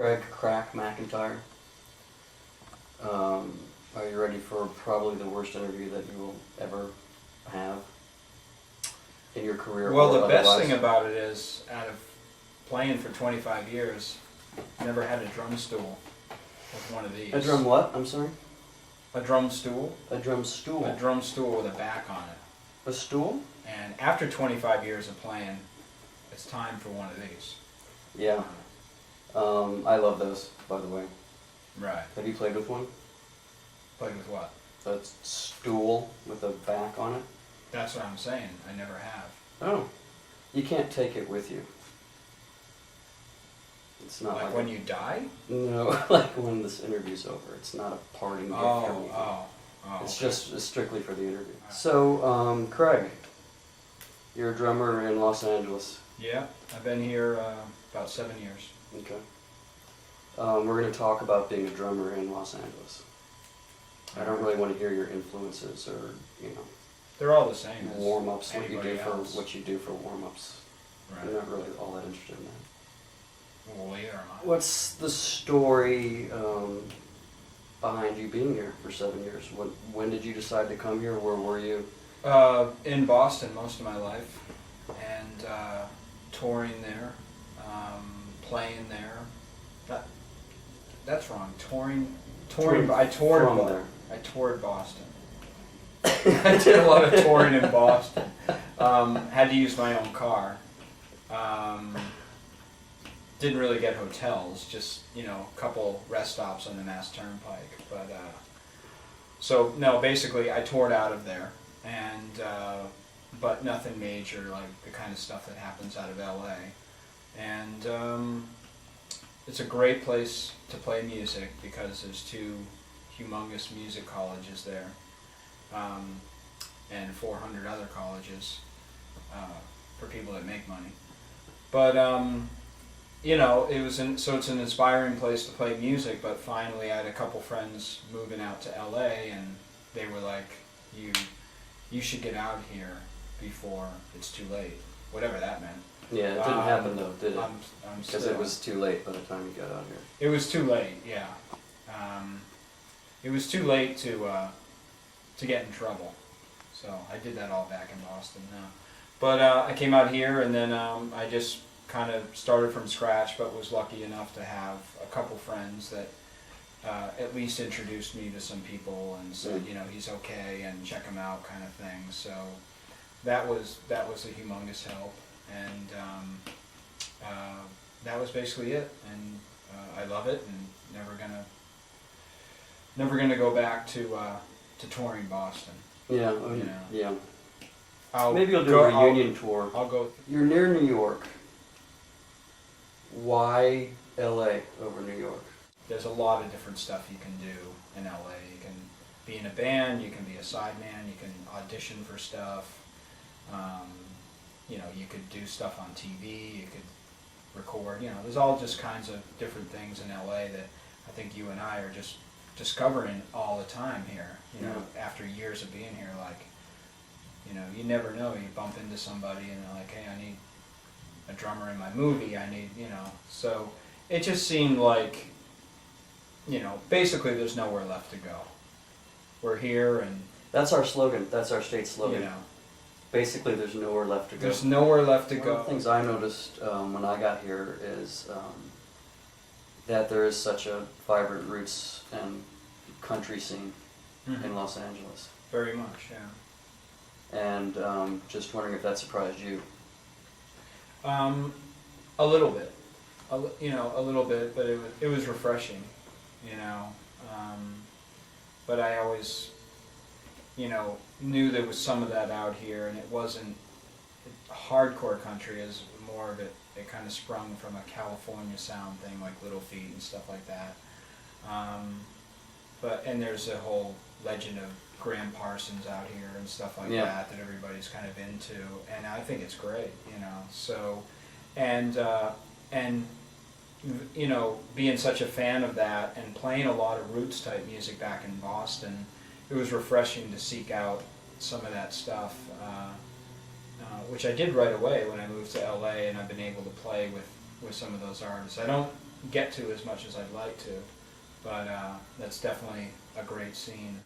Craig Crack Macintyre. Are you ready for probably the worst interview that you will ever have in your career? Well, or the best otherwise? thing about it is, out of playing for 25 years, never had a drum stool with one of these. A drum what? I'm sorry? A drum stool? A drum stool. A drum stool with a back on it. A stool? And after 25 years of playing, it's time for one of these. Yeah. I love those, by the way. Right. Have you played with one? Played with what? A stool with a back on it? That's what I'm saying. I never have. Oh. You can't take it with you. It's not Like when you die? No, like when this interview's over. It's not a parting gift or anything. Oh. It's Okay. just strictly for the interview. So, Craig, you're a drummer in Los Angeles. Yeah, I've been here about 7 years. Okay. We're going to talk about being a drummer in Los Angeles. I don't really want to hear your influences or, They're all the same as warm-ups, what anybody else. you do for warm-ups. Right. I'm not really all that interested in that. Well, either am I. What's the story behind you being here for 7 years? When did you decide to come here? Where were you? In Boston most of my life, and touring there, playing there. That's wrong. Touring. I toured from there. I toured Boston. I did a lot of touring in Boston. Had to use my own car. Didn't really get hotels, just a couple rest stops on the Mass Turnpike. But so no, basically I toured out of there, and but nothing major like the kind of stuff that happens out of LA. And it's a great place to play music because there's two humongous music colleges there, and 400 other colleges for people that make money. But so it's an inspiring place to play music. But finally, I had a couple friends moving out to LA, and they were like, "You should get out here before it's too late," whatever that meant. Yeah, it didn't happen though, did it? Because Still- it was too late by the time you got out here. It was too late, yeah. It was too late to get in trouble. So I did that all back in Boston now. But I came out here, and then I just kind of started from scratch, but was lucky enough to have a couple friends that at least introduced me to some people and said, he's okay, and check him out, kind of thing. So that was a humongous help, and that was basically it. And I love it, and never gonna go back to touring Boston. Yeah, Yeah. yeah. Maybe you'll do a reunion tour. I'll go. You're near New York. Why LA over New York? There's a lot of different stuff you can do in LA. You can be in a band, you can be a sideman, you can audition for stuff. You could do stuff on TV, you could record. There's all just kinds of different things in LA that I think you and I are just discovering all the time here. After years of being here, you never know. You bump into somebody and they're like, "Hey, I need a drummer in my movie. I need," So it just seemed like, basically there's nowhere left to go. We're here, and That's our slogan. That's our state slogan. you know, Basically, there's nowhere left to go. there's nowhere left to One go. of the things I noticed when I got here is that there is such a vibrant roots and country scene in Los Angeles. Very much, yeah. And just wondering if that surprised you. A little bit, a little bit, but it was refreshing, But I always, knew there was some of that out here, and it wasn't hardcore country. As more of it kind of sprung from a California sound thing, like Little Feat and stuff like that. And there's a whole legend of Graham Parsons out here and stuff like that everybody's kind of into, and I think it's great, So, and being such a fan of that and playing a lot of roots type music back in Boston, it was refreshing to seek out some of that stuff, which I did right away when I moved to LA, and I've been able to play with some of those artists. I don't get to as much as I'd like to, but that's definitely a great scene.